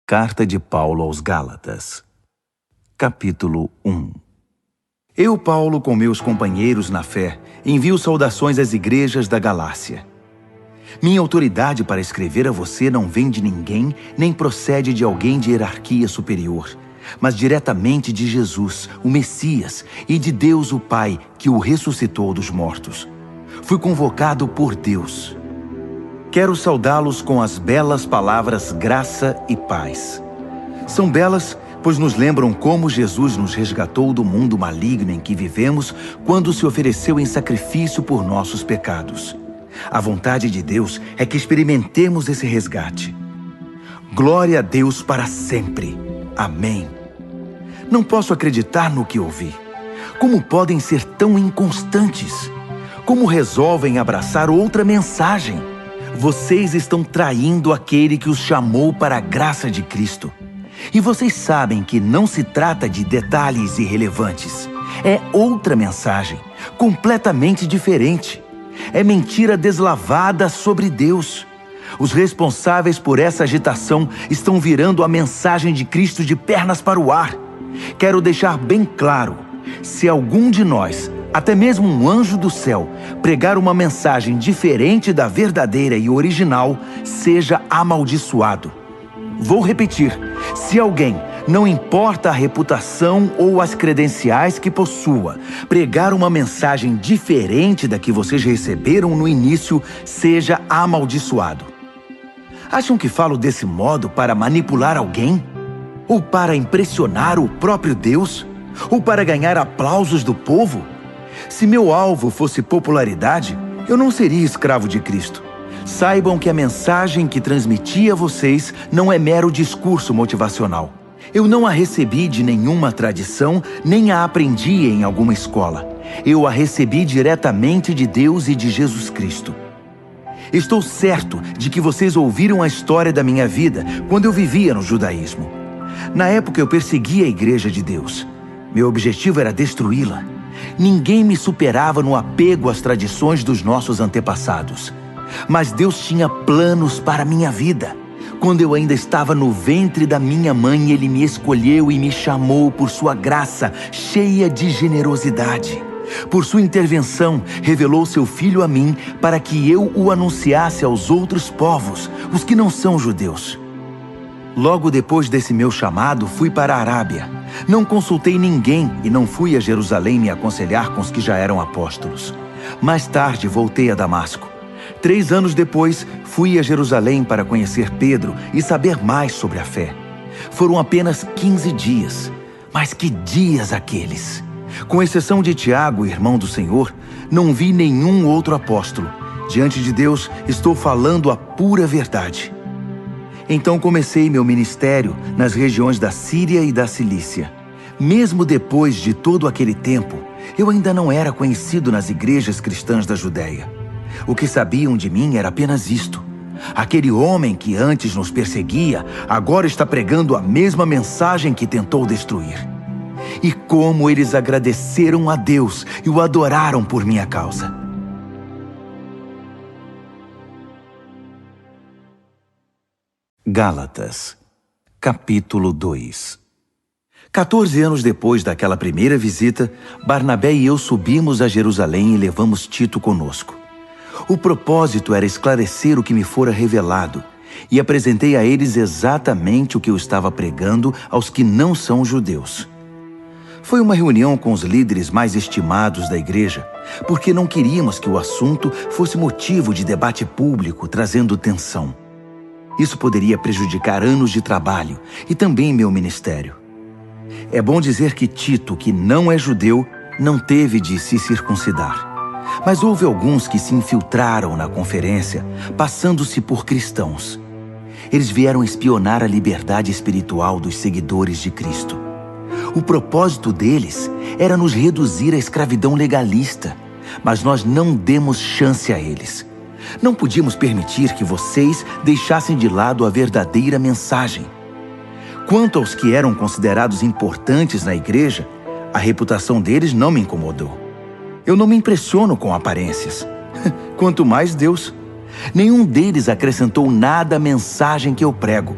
Carta de Paulo aos Gálatas, capítulo 1. Eu, Paulo, com meus companheiros na fé, envio saudações às igrejas da Galácia. Minha autoridade para escrever a você não vem de ninguém, nem procede de alguém de hierarquia superior, mas diretamente de Jesus, o Messias, e de Deus o Pai, que o ressuscitou dos mortos. Fui convocado por Deus. Quero saudá-los com as belas palavras graça e paz. São belas, pois nos lembram como Jesus nos resgatou do mundo maligno em que vivemos quando se ofereceu em sacrifício por nossos pecados. A vontade de Deus é que experimentemos esse resgate. Glória a Deus para sempre. Amém. Não posso acreditar no que ouvi. Como podem ser tão inconstantes? Como resolvem abraçar outra mensagem? Vocês estão traindo aquele que os chamou para a graça de Cristo. E vocês sabem que não se trata de detalhes irrelevantes. É outra mensagem, completamente diferente. É mentira deslavada sobre Deus. Os responsáveis por essa agitação estão virando a mensagem de Cristo de pernas para o ar. Quero deixar bem claro, se algum de nós, até mesmo um anjo do céu, pregar uma mensagem diferente da verdadeira e original, seja amaldiçoado. Vou repetir, se alguém, não importa a reputação ou as credenciais que possua, pregar uma mensagem diferente da que vocês receberam no início, seja amaldiçoado. Acham que falo desse modo para manipular alguém? Ou para impressionar o próprio Deus? Ou para ganhar aplausos do povo? Se meu alvo fosse popularidade, eu não seria escravo de Cristo. Saibam que a mensagem que transmiti a vocês não é mero discurso motivacional. Eu não a recebi de nenhuma tradição, nem a aprendi em alguma escola. Eu a recebi diretamente de Deus e de Jesus Cristo. Estou certo de que vocês ouviram a história da minha vida quando eu vivia no judaísmo. Na época eu perseguia a Igreja de Deus. Meu objetivo era destruí-la. Ninguém me superava no apego às tradições dos nossos antepassados. Mas Deus tinha planos para a minha vida. Quando eu ainda estava no ventre da minha mãe, Ele me escolheu e me chamou por sua graça, cheia de generosidade. Por sua intervenção, revelou seu Filho a mim para que eu o anunciasse aos outros povos, os que não são judeus. Logo depois desse meu chamado, fui para a Arábia. Não consultei ninguém e não fui a Jerusalém me aconselhar com os que já eram apóstolos. Mais tarde, voltei a Damasco. 3 anos depois, fui a Jerusalém para conhecer Pedro e saber mais sobre a fé. Foram apenas 15 dias, mas que dias aqueles! Com exceção de Tiago, irmão do Senhor, não vi nenhum outro apóstolo. Diante de Deus, estou falando a pura verdade. Então comecei meu ministério nas regiões da Síria e da Cilícia. Mesmo depois de todo aquele tempo, eu ainda não era conhecido nas igrejas cristãs da Judéia. O que sabiam de mim era apenas isto: aquele homem que antes nos perseguia, agora está pregando a mesma mensagem que tentou destruir. E como eles agradeceram a Deus e o adoraram por minha causa. Gálatas, capítulo 2. 14 anos depois daquela primeira visita, Barnabé e eu subimos a Jerusalém e levamos Tito conosco. O propósito era esclarecer o que me fora revelado, e apresentei a eles exatamente o que eu estava pregando aos que não são judeus. Foi uma reunião com os líderes mais estimados da igreja, porque não queríamos que o assunto fosse motivo de debate público, trazendo tensão. Isso poderia prejudicar anos de trabalho e também meu ministério. É bom dizer que Tito, que não é judeu, não teve de se circuncidar. Mas houve alguns que se infiltraram na conferência, passando-se por cristãos. Eles vieram espionar a liberdade espiritual dos seguidores de Cristo. O propósito deles era nos reduzir à escravidão legalista, mas nós não demos chance a eles. Não podíamos permitir que vocês deixassem de lado a verdadeira mensagem. Quanto aos que eram considerados importantes na igreja, a reputação deles não me incomodou. Eu não me impressiono com aparências. Quanto mais Deus. Nenhum deles acrescentou nada à mensagem que eu prego.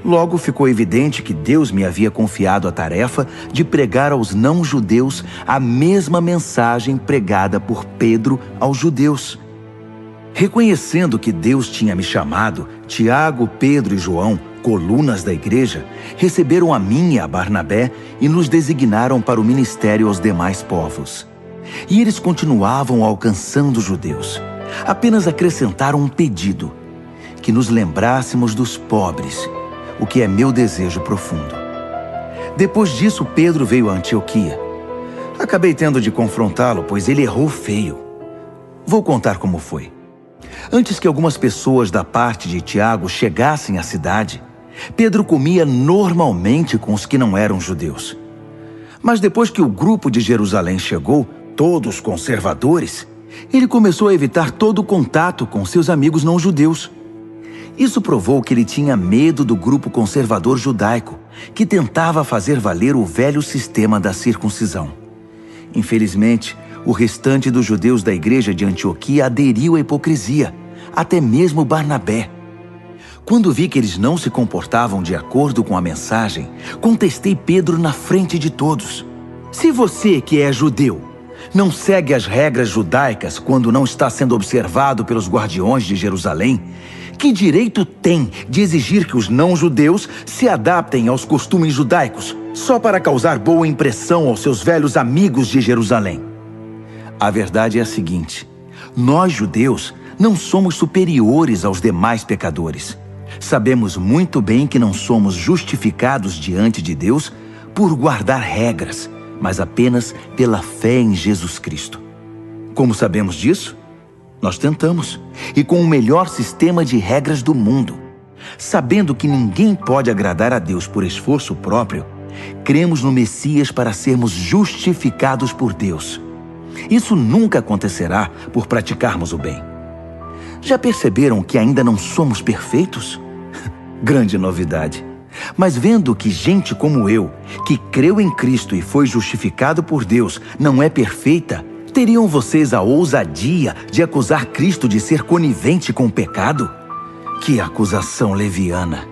Logo ficou evidente que Deus me havia confiado a tarefa de pregar aos não-judeus a mesma mensagem pregada por Pedro aos judeus. Reconhecendo que Deus tinha me chamado, Tiago, Pedro e João, colunas da igreja, receberam a mim e a Barnabé e nos designaram para o ministério aos demais povos. E eles continuavam alcançando os judeus. Apenas acrescentaram um pedido: que nos lembrássemos dos pobres, o que é meu desejo profundo. Depois disso, Pedro veio a Antioquia. Acabei tendo de confrontá-lo, pois ele errou feio. Vou contar como foi. Antes que algumas pessoas da parte de Tiago chegassem à cidade, Pedro comia normalmente com os que não eram judeus. Mas depois que o grupo de Jerusalém chegou, todos conservadores, ele começou a evitar todo contato com seus amigos não-judeus. Isso provou que ele tinha medo do grupo conservador judaico, que tentava fazer valer o velho sistema da circuncisão. Infelizmente, o restante dos judeus da igreja de Antioquia aderiu à hipocrisia, até mesmo Barnabé. Quando vi que eles não se comportavam de acordo com a mensagem, contestei Pedro na frente de todos. Se você, que é judeu, não segue as regras judaicas quando não está sendo observado pelos guardiões de Jerusalém, que direito tem de exigir que os não-judeus se adaptem aos costumes judaicos só para causar boa impressão aos seus velhos amigos de Jerusalém? A verdade é a seguinte: nós, judeus, não somos superiores aos demais pecadores. Sabemos muito bem que não somos justificados diante de Deus por guardar regras, mas apenas pela fé em Jesus Cristo. Como sabemos disso? Nós tentamos, e com o melhor sistema de regras do mundo. Sabendo que ninguém pode agradar a Deus por esforço próprio, cremos no Messias para sermos justificados por Deus. Isso nunca acontecerá por praticarmos o bem. Já perceberam que ainda não somos perfeitos? Grande novidade. Mas vendo que gente como eu, que creu em Cristo e foi justificado por Deus, não é perfeita, teriam vocês a ousadia de acusar Cristo de ser conivente com o pecado? Que acusação leviana!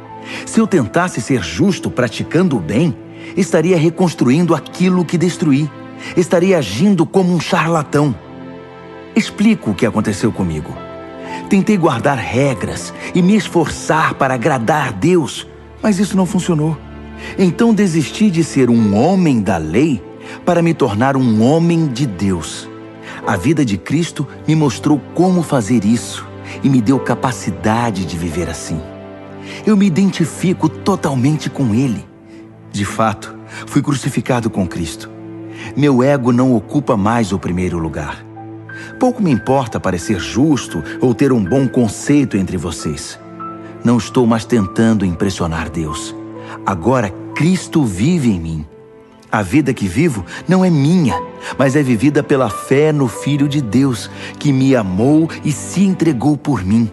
Se eu tentasse ser justo praticando o bem, estaria reconstruindo aquilo que destruí. Estaria agindo como um charlatão. Explico o que aconteceu comigo. Tentei guardar regras e me esforçar para agradar a Deus, mas isso não funcionou. Então desisti de ser um homem da lei para me tornar um homem de Deus. A vida de Cristo me mostrou como fazer isso e me deu capacidade de viver assim. Eu me identifico totalmente com Ele. De fato, fui crucificado com Cristo. Meu ego não ocupa mais o primeiro lugar. Pouco me importa parecer justo ou ter um bom conceito entre vocês. Não estou mais tentando impressionar Deus. Agora Cristo vive em mim. A vida que vivo não é minha, mas é vivida pela fé no Filho de Deus, que me amou e se entregou por mim.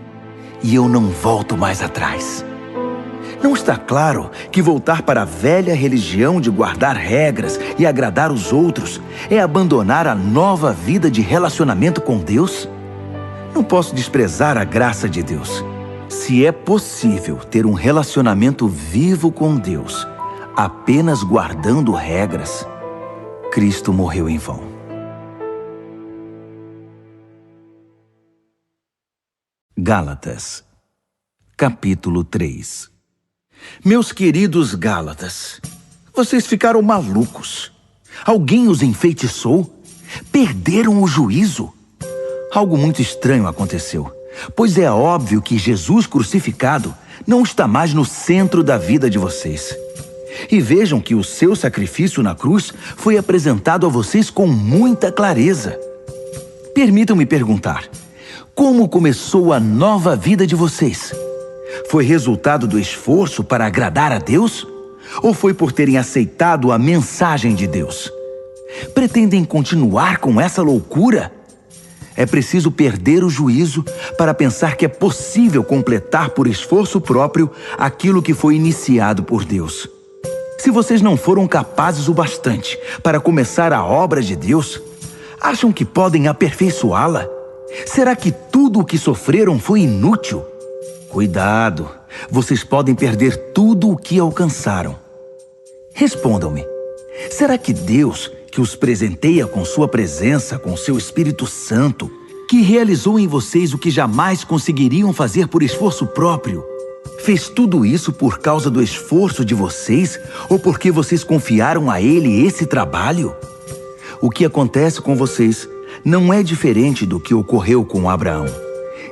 E eu não volto mais atrás. Não está claro que voltar para a velha religião de guardar regras e agradar os outros é abandonar a nova vida de relacionamento com Deus? Não posso desprezar a graça de Deus. Se é possível ter um relacionamento vivo com Deus, apenas guardando regras, Cristo morreu em vão. Gálatas, capítulo 3. Meus queridos Gálatas, vocês ficaram malucos. Alguém os enfeitiçou? Perderam o juízo? Algo muito estranho aconteceu, pois é óbvio que Jesus crucificado não está mais no centro da vida de vocês. E vejam que o seu sacrifício na cruz foi apresentado a vocês com muita clareza. Permitam-me perguntar: como começou a nova vida de vocês? Foi resultado do esforço para agradar a Deus? Ou foi por terem aceitado a mensagem de Deus? Pretendem continuar com essa loucura? É preciso perder o juízo para pensar que é possível completar por esforço próprio aquilo que foi iniciado por Deus. Se vocês não foram capazes o bastante para começar a obra de Deus, acham que podem aperfeiçoá-la? Será que tudo o que sofreram foi inútil? Cuidado! vocês podem perder tudo o que alcançaram. Respondam-me, será que Deus, que os presenteia com sua presença, com seu Espírito Santo, que realizou em vocês o que jamais conseguiriam fazer por esforço próprio, fez tudo isso por causa do esforço de vocês ou porque vocês confiaram a Ele esse trabalho? O que acontece com vocês não é diferente do que ocorreu com Abraão.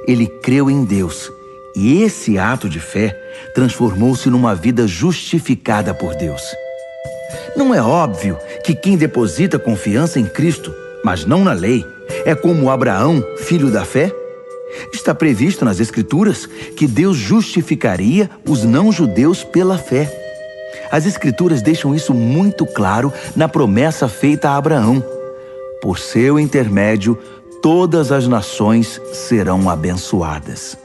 Ele creu em Deus e esse ato de fé transformou-se numa vida justificada por Deus. Não é óbvio que quem deposita confiança em Cristo, mas não na lei, é como Abraão, filho da fé? Está previsto nas Escrituras que Deus justificaria os não-judeus pela fé. As Escrituras deixam isso muito claro na promessa feita a Abraão. Por seu intermédio, todas as nações serão abençoadas.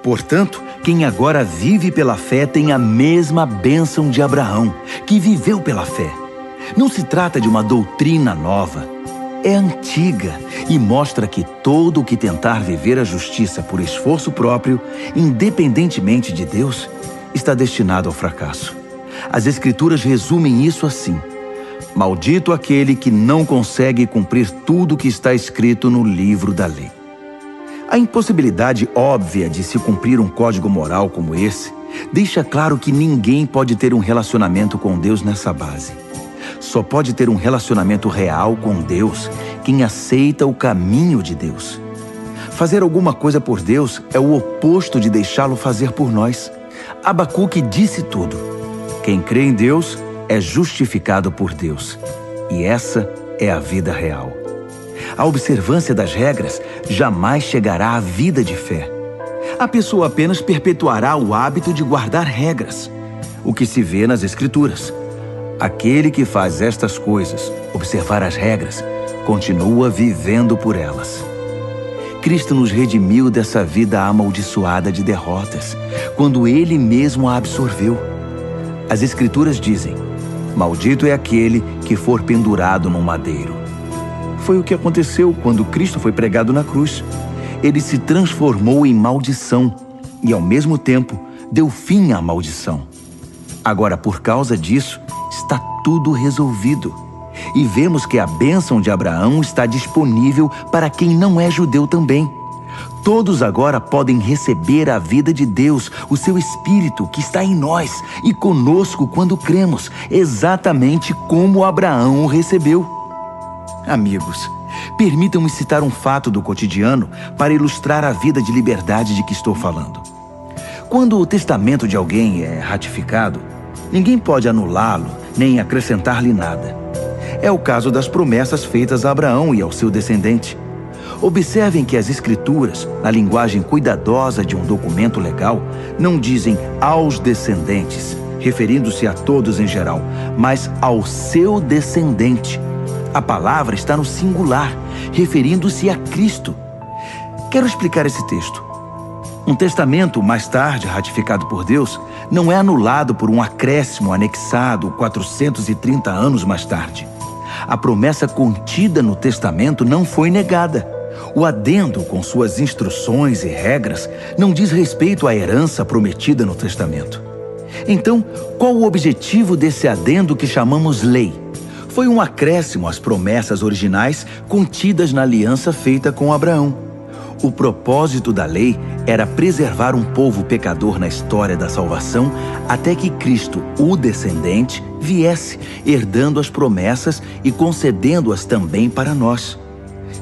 Portanto, quem agora vive pela fé tem a mesma bênção de Abraão, que viveu pela fé. Não se trata de uma doutrina nova. É antiga e mostra que todo o que tentar viver a justiça por esforço próprio, independentemente de Deus, está destinado ao fracasso. As Escrituras resumem isso assim: maldito aquele que não consegue cumprir tudo o que está escrito no livro da lei. A impossibilidade óbvia de se cumprir um código moral como esse deixa claro que ninguém pode ter um relacionamento com Deus nessa base. Só pode ter um relacionamento real com Deus quem aceita o caminho de Deus. Fazer alguma coisa por Deus é o oposto de deixá-lo fazer por nós. Abacuque disse tudo. Quem crê em Deus é justificado por Deus. E essa é a vida real. A observância das regras jamais chegará à vida de fé. A pessoa apenas perpetuará o hábito de guardar regras, o que se vê nas Escrituras. Aquele que faz estas coisas, observar as regras, continua vivendo por elas. Cristo nos redimiu dessa vida amaldiçoada de derrotas, quando Ele mesmo a absorveu. As Escrituras dizem: maldito é aquele que for pendurado num madeiro. Foi o que aconteceu quando Cristo foi pregado na cruz. Ele se transformou em maldição e, ao mesmo tempo, deu fim à maldição. Agora, por causa disso, está tudo resolvido. E vemos que a bênção de Abraão está disponível para quem não é judeu também. Todos agora podem receber a vida de Deus, o seu Espírito que está em nós e conosco quando cremos, exatamente como Abraão o recebeu. Amigos, permitam-me citar um fato do cotidiano para ilustrar a vida de liberdade de que estou falando. Quando o testamento de alguém é ratificado, ninguém pode anulá-lo nem acrescentar-lhe nada. É o caso das promessas feitas a Abraão e ao seu descendente. Observem que as Escrituras, na linguagem cuidadosa de um documento legal, não dizem aos descendentes, referindo-se a todos em geral, mas ao seu descendente. A palavra está no singular, referindo-se a Cristo. Quero explicar esse texto. Um testamento, mais tarde ratificado por Deus, não é anulado por um acréscimo anexado 430 anos mais tarde. A promessa contida no testamento não foi negada. O adendo, com suas instruções e regras, não diz respeito à herança prometida no testamento. Então, qual o objetivo desse adendo que chamamos lei? Foi um acréscimo às promessas originais contidas na aliança feita com Abraão. O propósito da lei era preservar um povo pecador na história da salvação até que Cristo, o descendente, viesse, herdando as promessas e concedendo-as também para nós.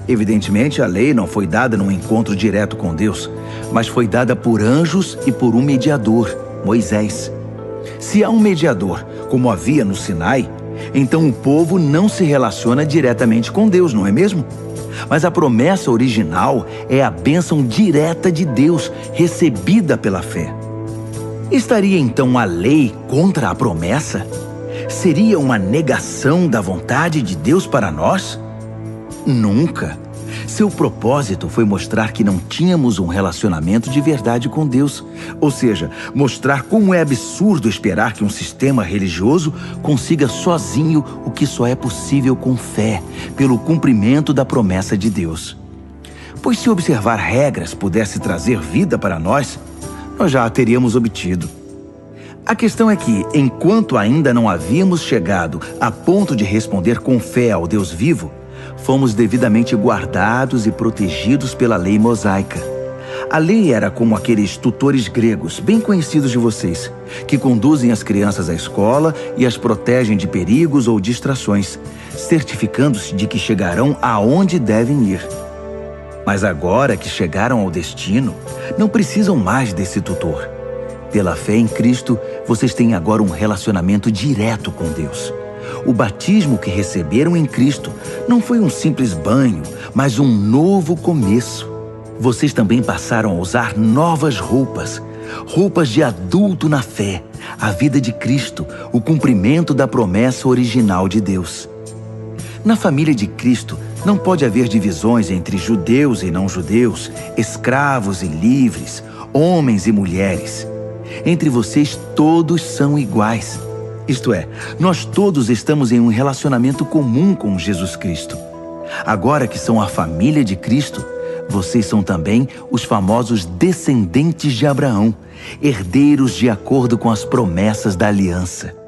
Evidentemente, a lei não foi dada num encontro direto com Deus, mas foi dada por anjos e por um mediador, Moisés. Se há um mediador, como havia no Sinai, então o povo não se relaciona diretamente com Deus, não é mesmo? Mas a promessa original é a bênção direta de Deus, recebida pela fé. Estaria então a lei contra a promessa? Seria uma negação da vontade de Deus para nós? Nunca. Seu propósito foi mostrar que não tínhamos um relacionamento de verdade com Deus. Ou seja, mostrar como é absurdo esperar que um sistema religioso consiga sozinho o que só é possível com fé, pelo cumprimento da promessa de Deus. Pois se observar regras pudesse trazer vida para nós, nós já a teríamos obtido. A questão é que, enquanto ainda não havíamos chegado a ponto de responder com fé ao Deus vivo, fomos devidamente guardados e protegidos pela lei mosaica. A lei era como aqueles tutores gregos, bem conhecidos de vocês, que conduzem as crianças à escola e as protegem de perigos ou distrações, certificando-se de que chegarão aonde devem ir. Mas agora que chegaram ao destino, não precisam mais desse tutor. Pela fé em Cristo, vocês têm agora um relacionamento direto com Deus. O batismo que receberam em Cristo não foi um simples banho, mas um novo começo. Vocês também passaram a usar novas roupas, roupas de adulto na fé, a vida de Cristo, o cumprimento da promessa original de Deus. Na família de Cristo, não pode haver divisões entre judeus e não-judeus, escravos e livres, homens e mulheres. Entre vocês, todos são iguais. Isto é, nós todos estamos em um relacionamento comum com Jesus Cristo. Agora que são a família de Cristo, vocês são também os famosos descendentes de Abraão, herdeiros de acordo com as promessas da aliança.